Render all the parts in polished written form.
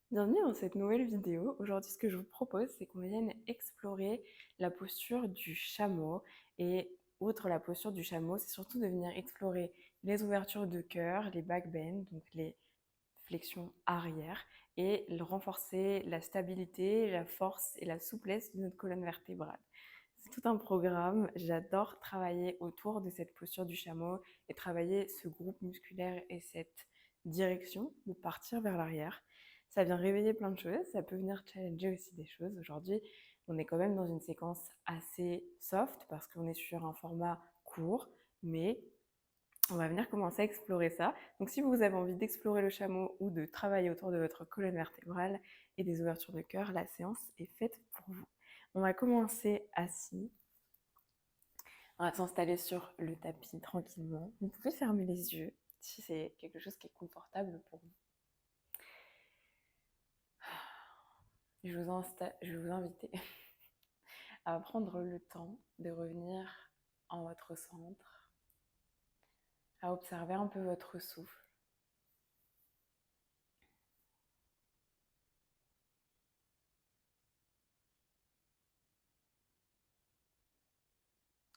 Bienvenue dans cette nouvelle vidéo. Aujourd'hui, ce que je vous propose, c'est qu'on vienne explorer la posture du chameau. Et outre la posture du chameau, c'est surtout de venir explorer les ouvertures de cœur, les back bends, donc les flexions arrière, et renforcer la stabilité, la force et la souplesse de notre colonne vertébrale. C'est tout un programme. J'adore travailler autour de cette posture du chameau et travailler ce groupe musculaire et cette direction de partir vers l'arrière. Ça vient réveiller plein de choses, ça peut venir challenger aussi des choses. Aujourd'hui, on est quand même dans une séquence assez soft parce qu'on est sur un format court, mais on va venir commencer à explorer ça. Donc si vous avez envie d'explorer le chameau ou de travailler autour de votre colonne vertébrale et des ouvertures de cœur, la séance est faite pour vous. On va commencer assis. On va s'installer sur le tapis tranquillement. Vous pouvez fermer les yeux si c'est quelque chose qui est confortable pour vous. Je vais vous inviter à prendre le temps de revenir en votre centre, à observer un peu votre souffle.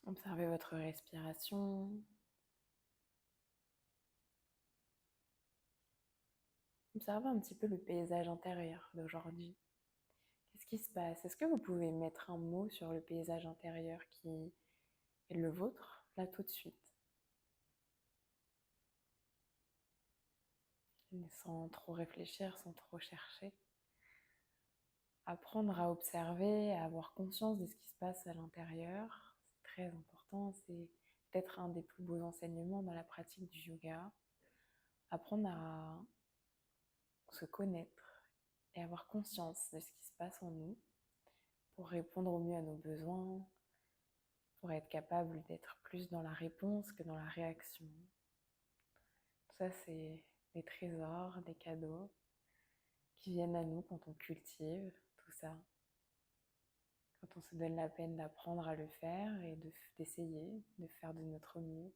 Observez votre respiration. Observez un petit peu le paysage intérieur d'aujourd'hui. Qu'est-ce qui se passe? Est-ce que vous pouvez mettre un mot sur le paysage intérieur qui est le vôtre, là tout de suite? Sans trop réfléchir, sans trop chercher. Apprendre à observer, à avoir conscience de ce qui se passe à l'intérieur, c'est très important. C'est peut-être un des plus beaux enseignements dans la pratique du yoga. Apprendre à se connaître et avoir conscience de ce qui se passe en nous pour répondre au mieux à nos besoins, pour être capable d'être plus dans la réponse que dans la réaction. Tout ça, c'est des trésors, des cadeaux qui viennent à nous quand on cultive tout ça, quand on se donne la peine d'apprendre à le faire et d'essayer de faire de notre mieux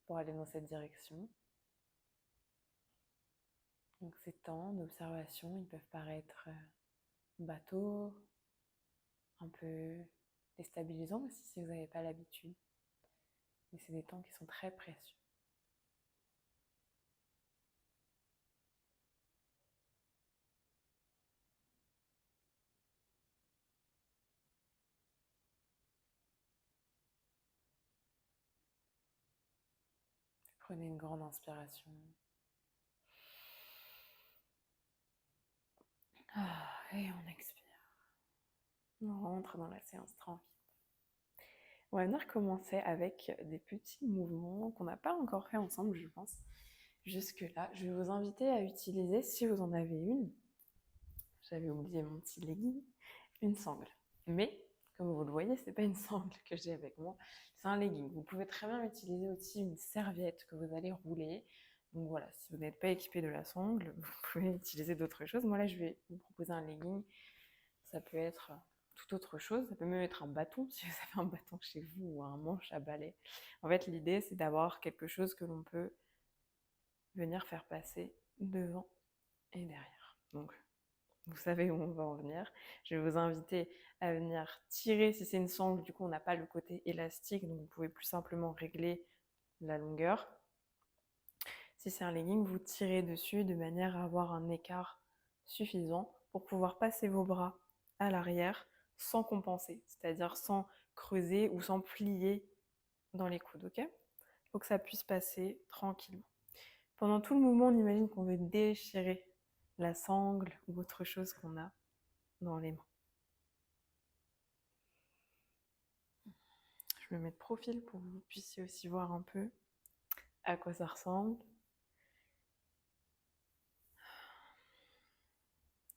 pour aller dans cette direction. Donc ces temps d'observation, ils peuvent paraître bateaux, un peu déstabilisants aussi si vous n'avez pas l'habitude. Mais c'est des temps qui sont très précieux. Prenez une grande inspiration. Et on expire. On rentre dans la séance tranquille. On va venir commencer avec des petits mouvements qu'on n'a pas encore fait ensemble, je pense. Jusque-là, je vais vous inviter à utiliser, si vous en avez une, j'avais oublié mon petit legging, une sangle. Mais, comme vous le voyez, c'est pas une sangle que j'ai avec moi, c'est un legging. Vous pouvez très bien utiliser aussi une serviette que vous allez rouler. Donc voilà, si vous n'êtes pas équipé de la sangle, vous pouvez utiliser d'autres choses. Moi là, je vais vous proposer un legging. Ça peut être toute autre chose. Ça peut même être un bâton, si vous avez un bâton chez vous ou un manche à balai. En fait, l'idée, c'est d'avoir quelque chose que l'on peut venir faire passer devant et derrière. Donc, vous savez où on va en venir. Je vais vous inviter à venir tirer. Si c'est une sangle, du coup, on n'a pas le côté élastique, donc vous pouvez plus simplement régler la longueur. Si c'est un legging, vous tirez dessus de manière à avoir un écart suffisant pour pouvoir passer vos bras à l'arrière sans compenser, c'est-à-dire sans creuser ou sans plier dans les coudes, ok? Il faut que ça puisse passer tranquillement. Pendant tout le mouvement, on imagine qu'on veut déchirer la sangle ou autre chose qu'on a dans les mains. Je me mets de profil pour que vous puissiez aussi voir un peu à quoi ça ressemble.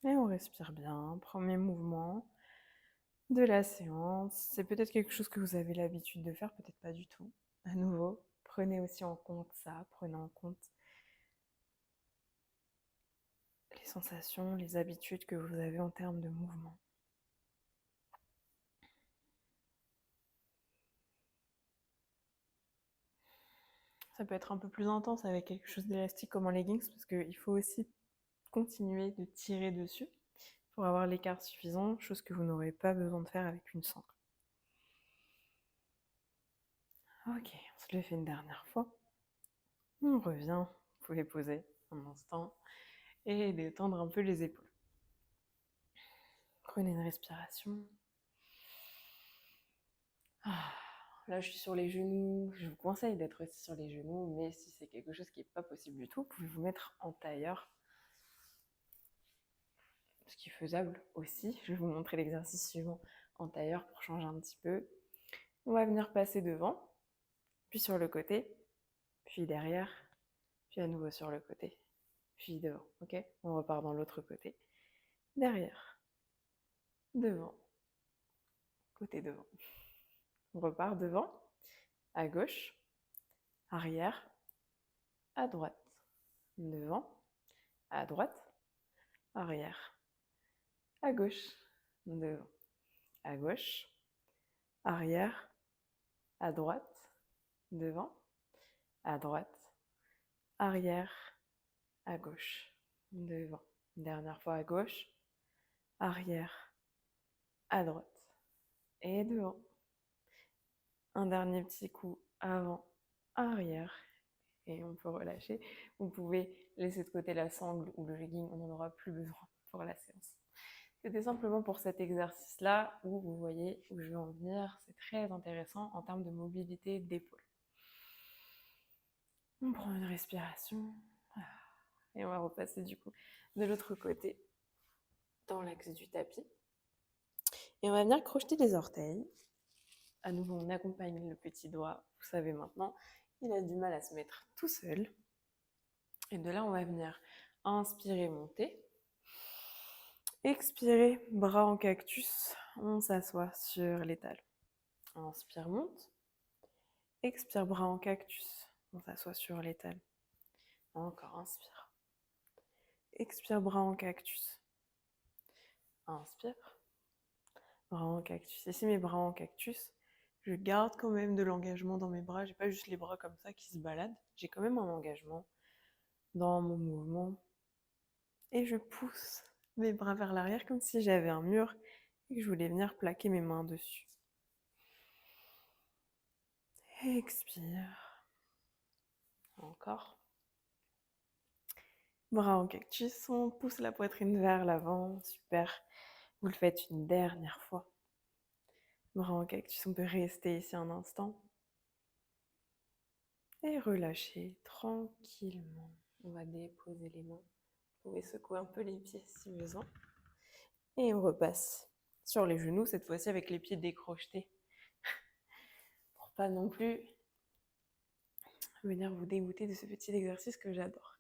Et on respire bien. Premier mouvement de la séance. C'est peut-être quelque chose que vous avez l'habitude de faire, peut-être pas du tout. À nouveau, prenez aussi en compte ça, prenez en compte les sensations, les habitudes que vous avez en termes de mouvement. Ça peut être un peu plus intense avec quelque chose d'élastique comme en leggings, parce qu'il faut aussi continuer de tirer dessus pour avoir l'écart suffisant, chose que vous n'aurez pas besoin de faire avec une sangle. Ok, on se le fait une dernière fois. On revient, vous pouvez poser un instant et détendre un peu les épaules. Prenez une respiration. Là, je suis sur les genoux. Je vous conseille d'être aussi sur les genoux, mais si c'est quelque chose qui n'est pas possible du tout, vous pouvez vous mettre en tailleur, ce qui est faisable aussi. Je vais vous montrer l'exercice suivant en tailleur pour changer un petit peu. On va venir passer devant, puis sur le côté, puis derrière, puis à nouveau sur le côté, puis devant. Ok? On repart dans l'autre côté. Derrière, devant, côté devant. On repart devant, à gauche, arrière, à droite, devant, à droite, arrière, à gauche, devant, à gauche, arrière, à droite, devant, à droite, arrière, à gauche, devant. Dernière fois à gauche, arrière, à droite et devant. Un dernier petit coup avant, arrière et on peut relâcher. Vous pouvez laisser de côté la sangle ou le legging, on n'en aura plus besoin pour la séance. C'était simplement pour cet exercice-là où vous voyez où je veux en venir. C'est très intéressant en termes de mobilité d'épaule. On prend une respiration et on va repasser du coup de l'autre côté dans l'axe du tapis. Et on va venir crocheter les orteils. À nouveau, on accompagne le petit doigt. Vous savez maintenant, il a du mal à se mettre tout seul. Et de là, on va venir inspirer, monter. Expirer, bras en cactus. On s'assoit sur l'étal. Inspire, monte. Expire, bras en cactus. On s'assoit sur l'étal. Encore, inspire. Expire, bras en cactus. Inspire. Bras en cactus. Ici, mes bras en cactus, je garde quand même de l'engagement dans mes bras. J'ai pas juste les bras comme ça qui se baladent. J'ai quand même un engagement dans mon mouvement. Et je pousse mes bras vers l'arrière comme si j'avais un mur et que je voulais venir plaquer mes mains dessus. Expire. Encore. Bras en cactus, on pousse la poitrine vers l'avant. Super. Vous le faites une dernière fois. Bras en cactus, on peut rester ici un instant. Et relâcher tranquillement. On va déposer les mains. Vous pouvez secouer un peu les pieds si besoin. Et on repasse sur les genoux, cette fois-ci avec les pieds décrochetés. Pour pas non plus venir vous dégoûter de ce petit exercice que j'adore.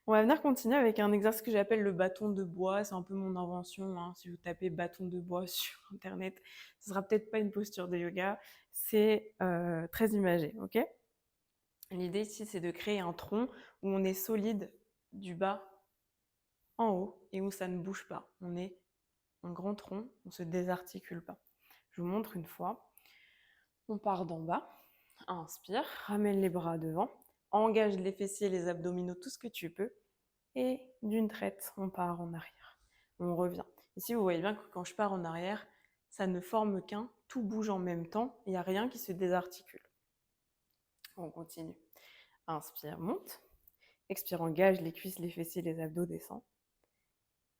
On va venir continuer avec un exercice que j'appelle le bâton de bois. C'est un peu mon invention. Hein. Si vous tapez bâton de bois sur Internet, ce sera peut-être pas une posture de yoga. C'est très imagé, ok? L'idée ici, c'est de créer un tronc où on est solide du bas en haut et où ça ne bouge pas. On est un grand tronc, on ne se désarticule pas. Je vous montre une fois. On part d'en bas. Inspire, ramène les bras devant. Engage les fessiers, les abdominaux, tout ce que tu peux. Et d'une traite, on part en arrière. On revient. Ici, vous voyez bien que quand je pars en arrière, ça ne forme qu'un. Tout bouge en même temps. Il n'y a rien qui se désarticule. On continue. Inspire, monte. Expire, engage les cuisses, les fessiers, les abdos, descend.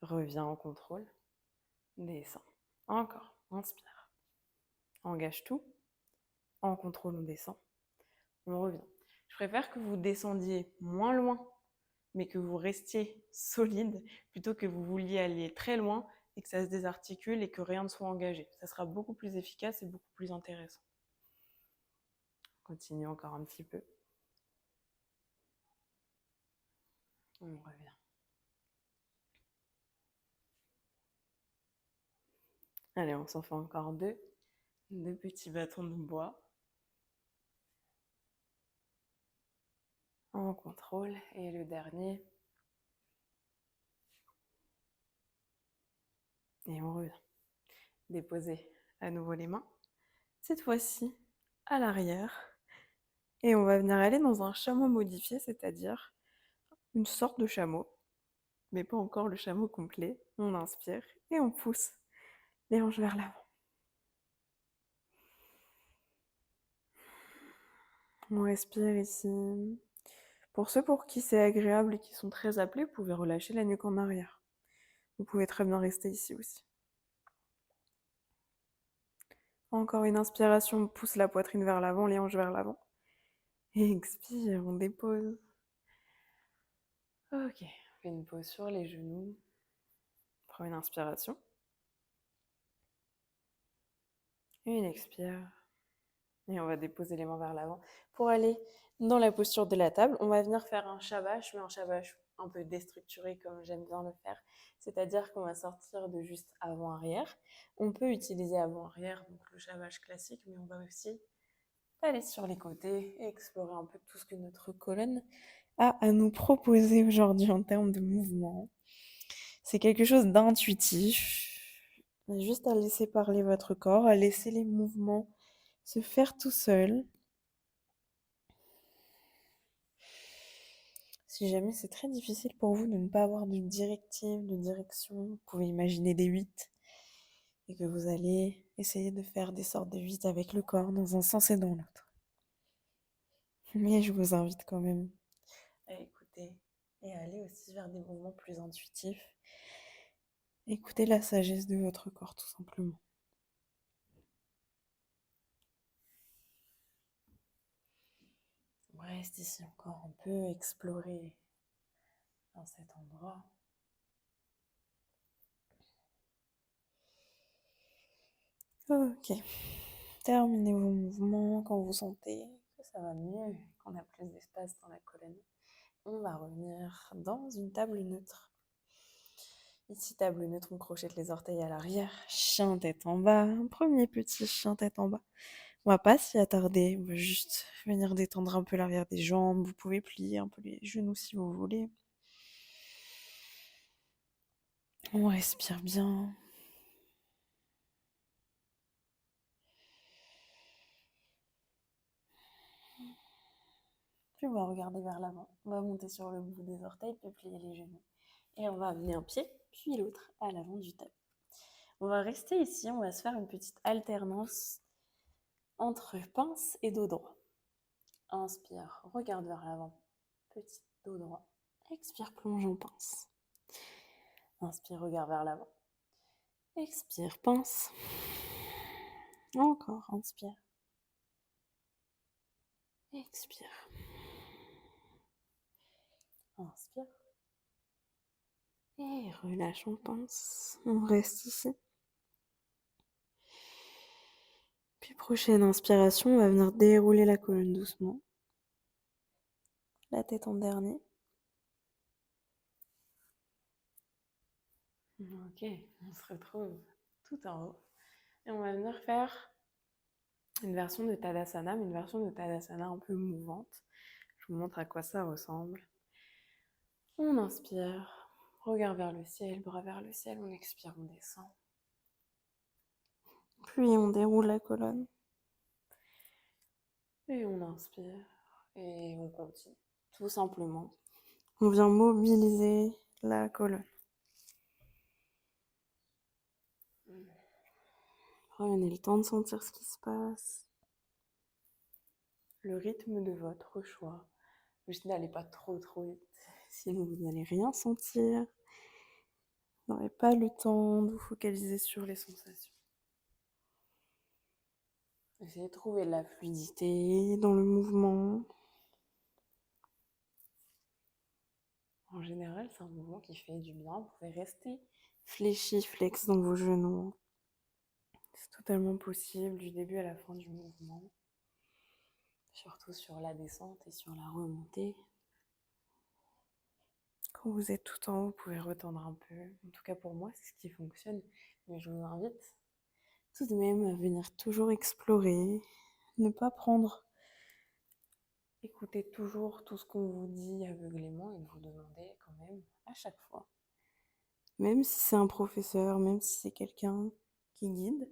Reviens en contrôle. Descend. Encore. Inspire. Engage tout. En contrôle, on descend. On revient. Je préfère que vous descendiez moins loin, mais que vous restiez solide, plutôt que vous vouliez aller très loin et que ça se désarticule et que rien ne soit engagé. Ça sera beaucoup plus efficace et beaucoup plus intéressant. Continue encore un petit peu. On revient. Allez, on s'en fait encore deux. Deux petits bâtons de bois. En contrôle. Et le dernier. Et on revient. Déposez à nouveau les mains. Cette fois-ci, à l'arrière. Et on va venir aller dans un chameau modifié, c'est-à-dire une sorte de chameau mais pas encore le chameau complet. On inspire et on pousse les hanches vers l'avant. On respire ici. Pour ceux pour qui c'est agréable et qui sont très appelés, vous pouvez relâcher la nuque en arrière. Vous pouvez très bien rester ici aussi. Encore une inspiration, on pousse la poitrine vers l'avant, les hanches vers l'avant. Et expire, on dépose. Ok, on fait une pause sur les genoux. Prends une inspiration. Une expire. Et on va déposer les mains vers l'avant. Pour aller dans la posture de la table, on va venir faire un shabash, mais un shabash un peu déstructuré comme j'aime bien le faire. C'est-à-dire qu'on va sortir de juste avant-arrière. On peut utiliser avant-arrière, donc le shabash classique, mais on va aussi aller sur les côtés et explorer un peu tout ce que notre colonne a à nous proposer aujourd'hui en termes de mouvement. C'est quelque chose d'intuitif. Juste à laisser parler votre corps, à laisser les mouvements se faire tout seul. Si jamais c'est très difficile pour vous de ne pas avoir de directive, de direction, vous pouvez imaginer des 8 et que vous allez essayer de faire des sortes de 8 avec le corps dans un sens et dans l'autre. Mais je vous invite quand même à écouter et à aller aussi vers des mouvements plus intuitifs. Écoutez la sagesse de votre corps tout simplement. On reste ici encore un peu, explorer dans cet endroit. Ok, terminez vos mouvements quand vous sentez que ça va mieux, qu'on a plus d'espace dans la colonne. On va revenir dans une table neutre. Ici, table neutre, on crochette les orteils à l'arrière, chien tête en bas, un premier petit chien tête en bas. On va pas s'y attarder, on va juste venir détendre un peu l'arrière des jambes, vous pouvez plier un peu les genoux si vous voulez. On respire bien. Puis on va regarder vers l'avant, on va monter sur le bout des orteils, puis plier les genoux. Et on va amener un pied, puis l'autre à l'avant du tapis. On va rester ici, on va se faire une petite alternance entre pince et dos droit. Inspire, regarde vers l'avant, petit dos droit. Expire, plonge en pince. Inspire, regarde vers l'avant. Expire, pince. Encore, inspire. Expire. Inspire. Et relâche, on pince. On reste ici. Puis prochaine inspiration, on va venir dérouler la colonne doucement. La tête en dernier. Ok, on se retrouve tout en haut. Et on va venir faire une version de Tadasana, mais une version de Tadasana un peu mouvante. Je vous montre à quoi ça ressemble. On inspire, regard vers le ciel, bras vers le ciel, on expire, on descend. Puis on déroule la colonne. Et on inspire, et on continue, tout simplement. On vient mobiliser la colonne. Prenez le temps de sentir ce qui se passe. Le rythme de votre choix. Juste n'allez pas trop vite, sinon vous n'allez rien sentir. Vous n'aurez pas le temps de vous focaliser sur les sensations. Essayez de trouver de la fluidité dans le mouvement. En général, c'est un mouvement qui fait du bien. Vous pouvez rester fléchi, flex dans vos genoux. C'est totalement possible du début à la fin du mouvement. Surtout sur la descente et sur la remontée. Quand vous êtes tout en haut, vous pouvez retendre un peu. En tout cas pour moi, c'est ce qui fonctionne. Mais je vous invite tout de même à venir toujours explorer. Ne pas prendre... Écoutez toujours tout ce qu'on vous dit aveuglément et vous demander quand même à chaque fois. Même si c'est un professeur, même si c'est quelqu'un qui guide,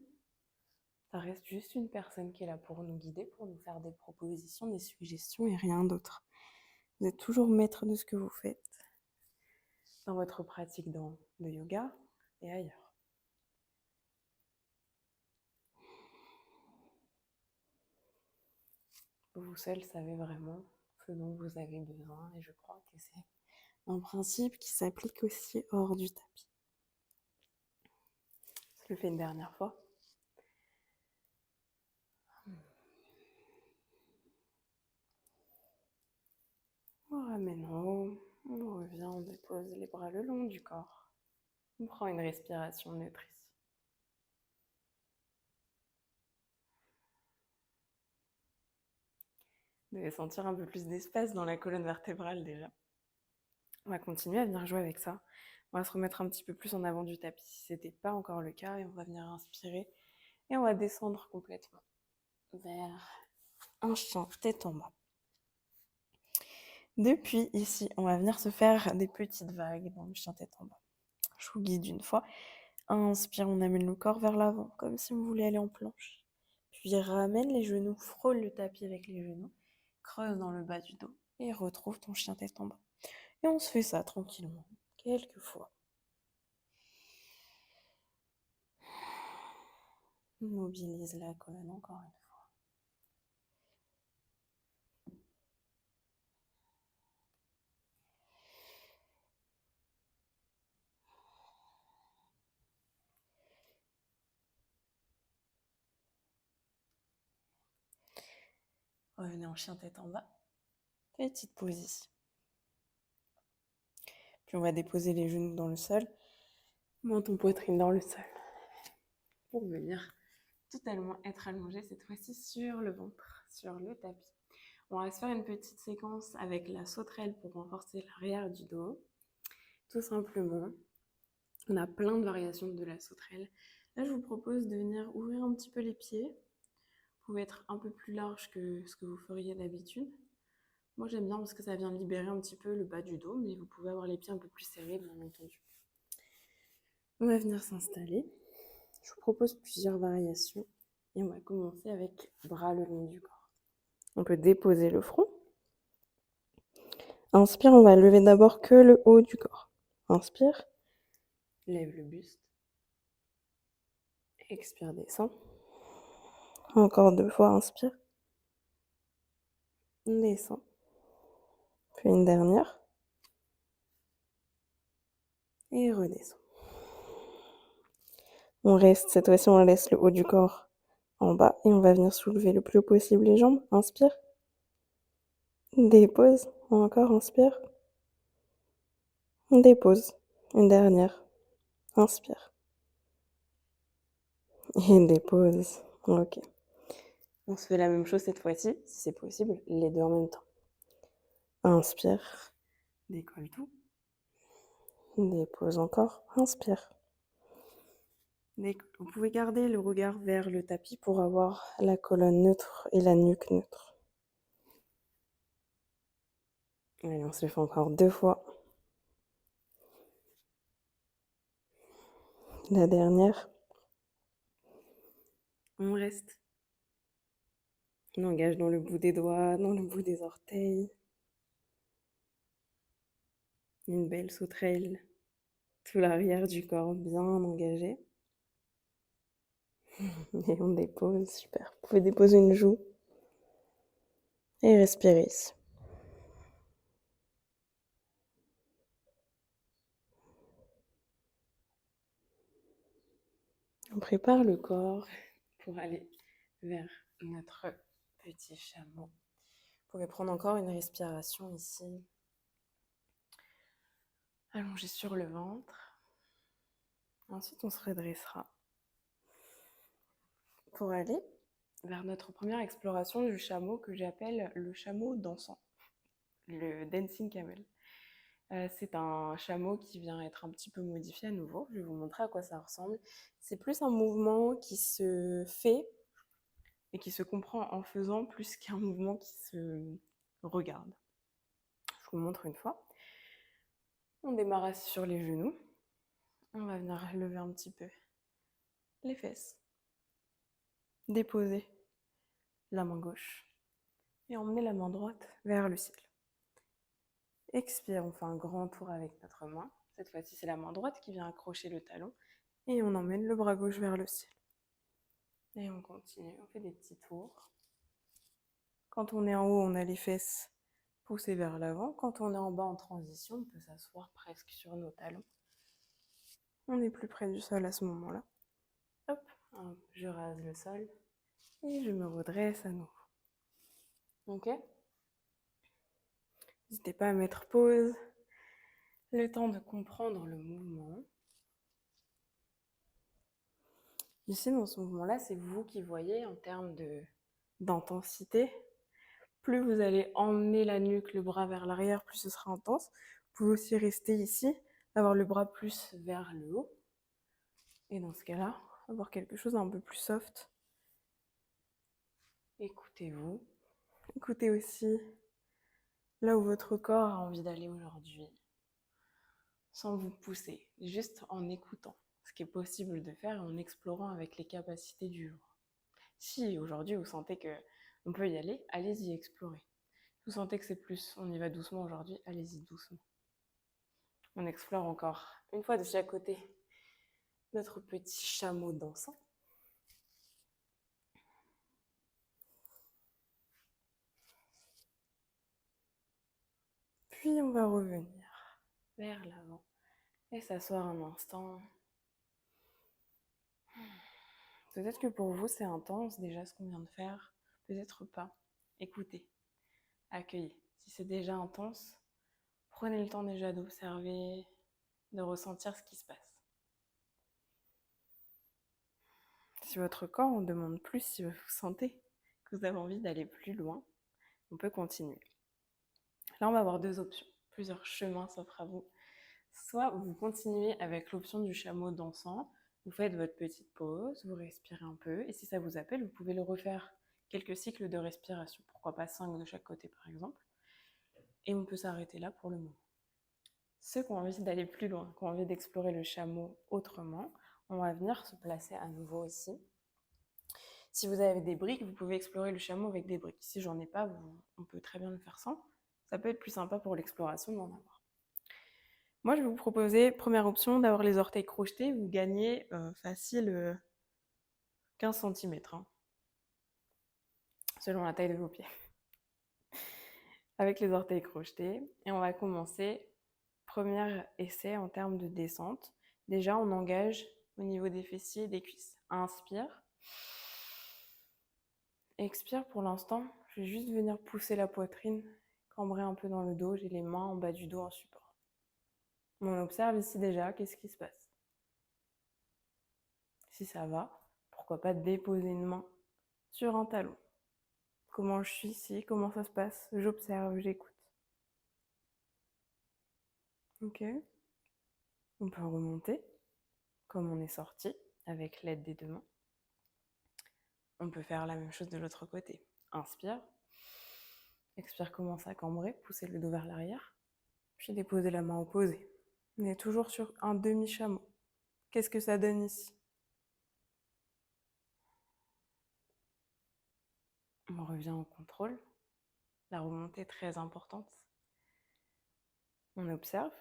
ça reste juste une personne qui est là pour nous guider, pour nous faire des propositions, des suggestions et rien d'autre. Vous êtes toujours maître de ce que vous faites. dans votre pratique de yoga et ailleurs. Vous seul savez vraiment ce dont vous avez besoin et je crois que c'est un principe qui s'applique aussi hors du tapis. Je le fais une dernière fois. On ramène en haut, on revient, on dépose les bras le long du corps. On prend une respiration neutre ici. Vous devez sentir un peu plus d'espace dans la colonne vertébrale déjà. On va continuer à venir jouer avec ça. On va se remettre un petit peu plus en avant du tapis si ce n'était pas encore le cas et on va venir inspirer et on va descendre complètement vers un chien tête en bas. Depuis ici, on va venir se faire des petites vagues dans le chien tête en bas. Je vous guide une fois. Inspire, on amène le corps vers l'avant, comme si on voulait aller en planche. Puis ramène les genoux, frôle le tapis avec les genoux, creuse dans le bas du dos et retrouve ton chien tête en bas. Et on se fait ça tranquillement, quelques fois. Mobilise la colonne encore une fois. Revenez en chien tête en bas. Petite pause ici. Puis on va déposer les genoux dans le sol. Menton poitrine dans le sol. Pour venir totalement être allongé cette fois-ci sur le ventre, sur le tapis. On va se faire une petite séquence avec la sauterelle pour renforcer l'arrière du dos. Tout simplement, on a plein de variations de la sauterelle. Là, je vous propose de venir ouvrir un petit peu les pieds. Vous pouvez être un peu plus large que ce que vous feriez d'habitude. Moi, j'aime bien parce que ça vient libérer un petit peu le bas du dos, mais vous pouvez avoir les pieds un peu plus serrés, bien entendu. On va venir s'installer. Je vous propose plusieurs variations et on va commencer avec bras le long du corps. On peut déposer le front. Inspire, on va lever d'abord que le haut du corps. Inspire, lève le buste. Expire, descend. Encore 2 fois, inspire. Descend. Puis une dernière. Et redescend. On reste, cette fois-ci, on laisse le haut du corps en bas et on va venir soulever le plus haut possible les jambes. Inspire. Dépose. Encore, inspire. Dépose. Une dernière. Inspire. Et dépose. Ok. On se fait la même chose cette fois-ci, si c'est possible, les deux en même temps. Inspire. Décolle tout. Dépose encore. Inspire. Décolle. Vous pouvez garder le regard vers le tapis pour avoir la colonne neutre et la nuque neutre. Allez, on se le fait encore 2 fois. La dernière. On reste. On engage dans le bout des doigts, dans le bout des orteils. Une belle sauterelle. Tout l'arrière du corps bien engagé. Et on dépose, super. Vous pouvez déposer une joue. Et respirer ici. On prépare le corps pour aller vers notre petit chameau. Vous pouvez prendre encore une respiration ici. Allongé sur le ventre. Ensuite, on se redressera pour aller vers notre première exploration du chameau que j'appelle le chameau dansant, le dancing camel. C'est un chameau qui vient être un petit peu modifié à nouveau. Je vais vous montrer à quoi ça ressemble. C'est plus un mouvement qui se fait et qui se comprend en faisant plus qu'un mouvement qui se regarde. Je vous montre une fois. On démarre assis sur les genoux. On va venir lever un petit peu les fesses. Déposer la main gauche et emmener la main droite vers le ciel. Expire, on fait un grand tour avec notre main. Cette fois-ci, c'est la main droite qui vient accrocher le talon. Et on emmène le bras gauche vers le ciel. Et on continue, on fait des petits tours. Quand on est en haut, on a les fesses poussées vers l'avant. Quand on est en bas en transition, on peut s'asseoir presque sur nos talons. On est plus près du sol à ce moment-là. Hop, je rase le sol et je me redresse à nouveau. Ok? N'hésitez pas à mettre pause, le temps de comprendre le mouvement. Ici, dans ce mouvement-là, c'est vous qui voyez en termes d'intensité. Plus vous allez emmener la nuque, le bras vers l'arrière, plus ce sera intense. Vous pouvez aussi rester ici, avoir le bras plus vers le haut. Et dans ce cas-là, avoir quelque chose d'un peu plus soft. Écoutez-vous. Écoutez aussi là où votre corps a envie d'aller aujourd'hui, sans vous pousser, juste en écoutant ce qui est possible de faire et en explorant avec les capacités du jour. Si aujourd'hui vous sentez qu'on peut y aller, allez-y, explorez. Vous sentez que c'est plus, on y va doucement aujourd'hui, allez-y doucement. On explore encore une fois de chaque côté notre petit chameau dansant. Puis on va revenir vers l'avant et s'asseoir un instant. Peut-être que pour vous c'est intense déjà ce qu'on vient de faire, peut-être pas. Écoutez, accueillez. Si c'est déjà intense, prenez le temps déjà d'observer, de ressentir ce qui se passe. Si votre corps en demande plus, si vous sentez que vous avez envie d'aller plus loin, on peut continuer. Là, on va avoir deux options. Plusieurs chemins s'offrent à vous. Soit vous continuez avec l'option du chameau dansant, vous faites votre petite pause, vous respirez un peu, et si ça vous appelle, vous pouvez le refaire quelques cycles de respiration. Pourquoi pas 5 de chaque côté, par exemple. Et on peut s'arrêter là pour le moment. Ceux qui ont envie d'aller plus loin, qui ont envie d'explorer le chameau autrement, on va venir se placer à nouveau ici. Si vous avez des briques, vous pouvez explorer le chameau avec des briques. Si j'en ai pas, on peut très bien le faire sans. Ça peut être plus sympa pour l'exploration d'en avoir. Moi, je vais vous proposer, première option, d'avoir les orteils crochetés. Vous gagnez facile 15 cm, hein, selon la taille de vos pieds. Avec les orteils crochetés. Et on va commencer, premier essai en termes de descente. Déjà, on engage au niveau des fessiers et des cuisses. Inspire. Expire pour l'instant. Je vais juste venir pousser la poitrine, cambrer un peu dans le dos. J'ai les mains en bas du dos en support. On observe ici déjà, qu'est-ce qui se passe. Si ça va, pourquoi pas déposer une main sur un talon. Comment je suis ici, comment ça se passe, j'observe, j'écoute. Ok. On peut remonter, comme on est sorti, avec l'aide des deux mains. On peut faire la même chose de l'autre côté. Inspire. Expire, commence à cambrer, pousser le dos vers l'arrière. Puis déposer la main opposée. On est toujours sur un demi-chameau. Qu'est-ce que ça donne ici? On revient au contrôle. La remontée est très importante. On observe.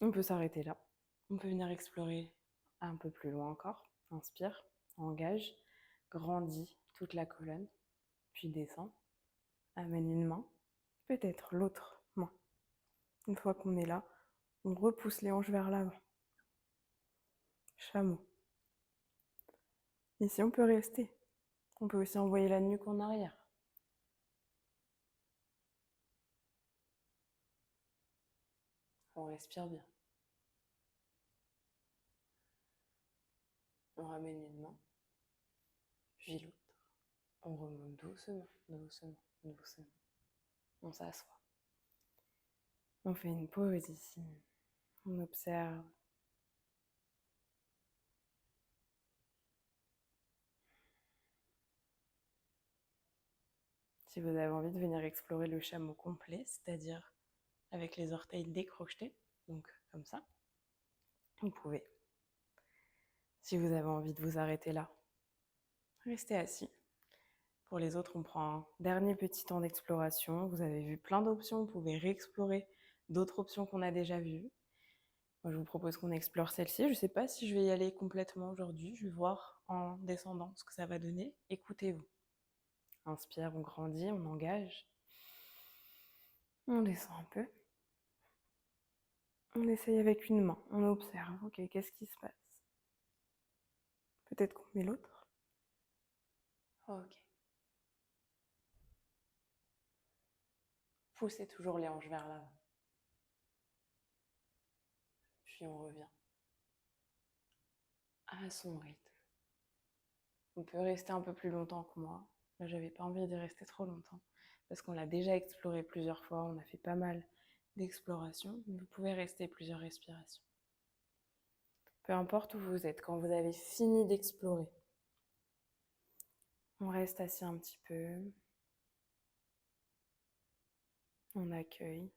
On peut s'arrêter là. On peut venir explorer un peu plus loin encore. Inspire, engage, grandis toute la colonne, puis descend. Amène une main, peut-être l'autre main. Une fois qu'on est là, on repousse les hanches vers l'avant. Chameau. Ici, on peut rester. On peut aussi envoyer la nuque en arrière. On respire bien. On ramène une main, puis l'autre. On remonte doucement, doucement, doucement. On s'assoit. On fait une pause ici. On observe. Si vous avez envie de venir explorer le chameau complet, c'est-à-dire avec les orteils décrochetés, donc comme ça, vous pouvez. Si vous avez envie de vous arrêter là, restez assis. Pour les autres, on prend un dernier petit temps d'exploration. Vous avez vu plein d'options, vous pouvez réexplorer d'autres options qu'on a déjà vues. Moi, je vous propose qu'on explore celle-ci. Je ne sais pas si je vais y aller complètement aujourd'hui. Je vais voir en descendant ce que ça va donner. Écoutez-vous. Inspire, on grandit, on engage. On descend un peu. On essaye avec une main. On observe. Ok, qu'est-ce qui se passe? Peut-être qu'on met l'autre. Ok. Poussez toujours les hanches vers l'avant. Puis on revient à son rythme. On peut rester un peu plus longtemps que moi. Là, j'avais pas envie d'y rester trop longtemps parce qu'on l'a déjà exploré plusieurs fois. On a fait pas mal d'explorations, mais vous pouvez rester plusieurs respirations. Peu importe où vous êtes, quand vous avez fini d'explorer, on reste assis un petit peu. On accueille.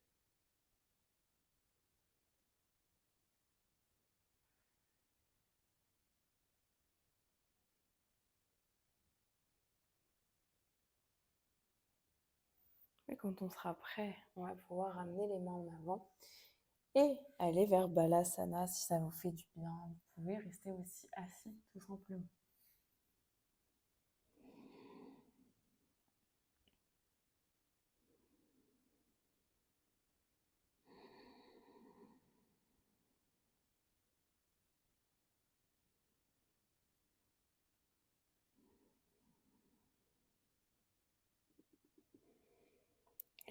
Et quand on sera prêt, on va pouvoir ramener les mains en avant et aller vers Balasana si ça vous fait du bien. Vous pouvez rester aussi assis tout simplement.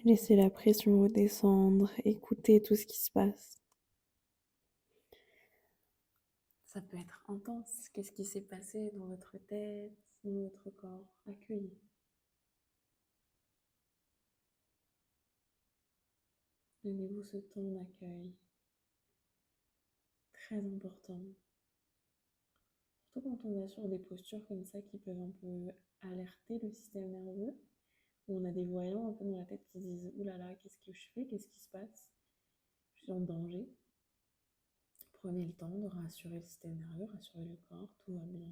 Laissez la pression redescendre, écoutez tout ce qui se passe. Ça peut être intense. Qu'est-ce qui s'est passé dans votre tête, dans votre corps? Accueillez. Donnez-vous ce temps d'accueil. Très important. Surtout quand on va sur des postures comme ça qui peuvent un peu alerter le système nerveux, où on a des voyants un peu dans la tête qui disent « Ouh là là, qu'est-ce que je fais? Qu'est-ce qui se passe? Je suis en danger ». Prenez le temps de rassurer le système nerveux, rassurer le corps, tout va bien.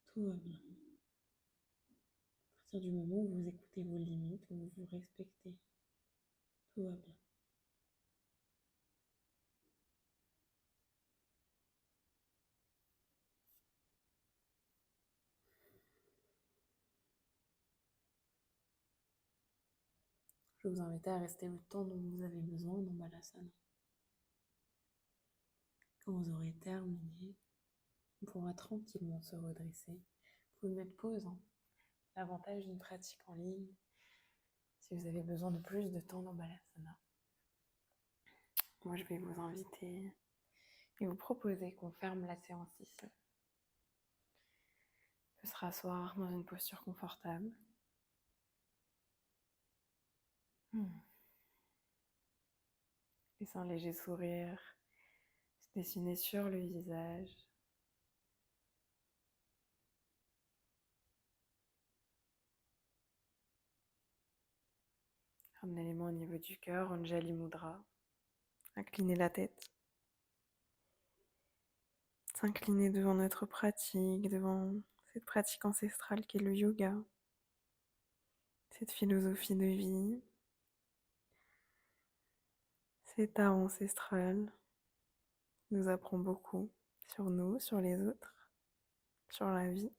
Tout va bien. À partir du moment où vous écoutez vos limites, où vous vous respectez, tout va bien. Je vous invite à rester le temps dont vous avez besoin dans Balasana. Quand vous aurez terminé, on pourra tranquillement se redresser. Vous pouvez mettre pause. L'avantage d'une pratique en ligne, si vous avez besoin de plus de temps dans Balasana. Moi, je vais vous inviter et vous proposer qu'on ferme la séance ici. On peut se rasseoir dans une posture confortable. Laissez un léger sourire se dessiner sur le visage. Ramenez les mains au niveau du cœur, Anjali Mudra. Inclinez la tête. S'incliner devant notre pratique, devant cette pratique ancestrale qu'est le yoga, cette philosophie de vie, cet art ancestral nous apprend beaucoup sur nous, sur les autres, sur la vie.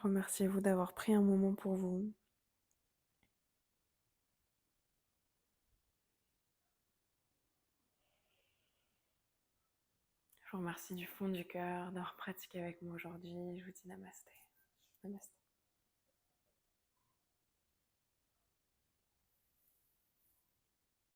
Remerciez-vous d'avoir pris un moment pour vous. Je vous remercie du fond du cœur d'avoir pratiqué avec moi aujourd'hui. Je vous dis namasté. Namasté.